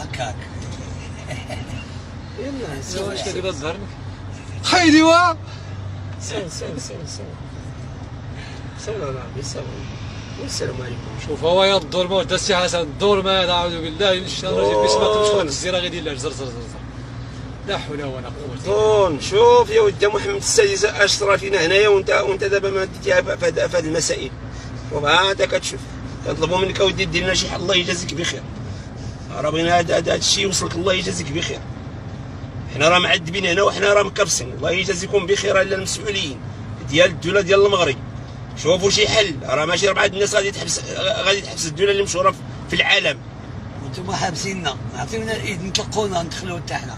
هكاك. يلا واش كتبغي تظهر لك؟ خايدي وا سول ربي سول. والسلام عليكم. شوف هو يا الدور ما دا السي حسن الدور ما اعوذ بالله من الشيطان الرجيم بسم الله تمشي الزيره غادي لا زر زر زر لا حول ولا قوه. دون شوف يا ودي محمد السادس اشرى فينا هنايا وانت دابا ما ديتيها في هذه المسائل. شوف هذا كتشوف كنطلبوا منك اودي دير لنا شي حل الله يجازيك بخير. راه بغينا هذا الشيء يوصلك الله يجازيك بخير. حنا راه معذبين هنا وحنا راه مكرسين الله يجازيكم بخير الا المسؤولين ديال الدوله ديال المغرب. شوفوا شي حل راه ماشي 4 الناس غادي تحبس الدوله اللي مشهوره في العالم. وانتم حابسيننا عطيونا الايد نطلقونا ندخلوا حتى حنا.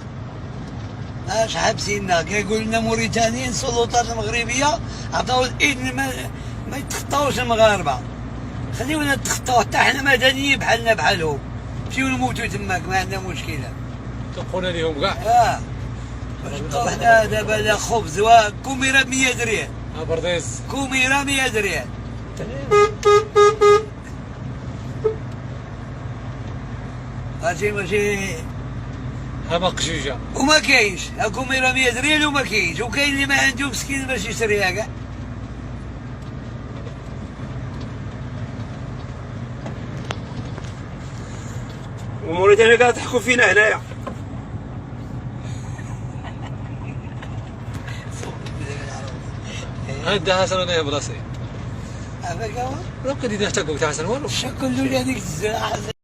اش حابسيننا كيقول لنا موريتانيين السلطات المغربيه عطاو الايد ما يتخطاوش المغاربه. خليونا نتخطاو حتى حنا مدنيين بحالنا بحالهم. نمشيو نموتوا تماك ما عندنا مشكله. تلقونا ليهم كاع. حنا دابا لا خبز وكوميره ب 100 ريال. برديس كوميره 100 ريال. هادشي ماشي هما قشوجه وما كاينش. كوميره 100 ريال وما كاينش وكاين اللي ما عنده مسكين باش يشريها كاع. وموريتانيا قاعده تحكم فينا هنايا. هذا حسن انا بلاصي هذاك هو لو كنت تحتاج حسن والو كله هذيك الزراعه.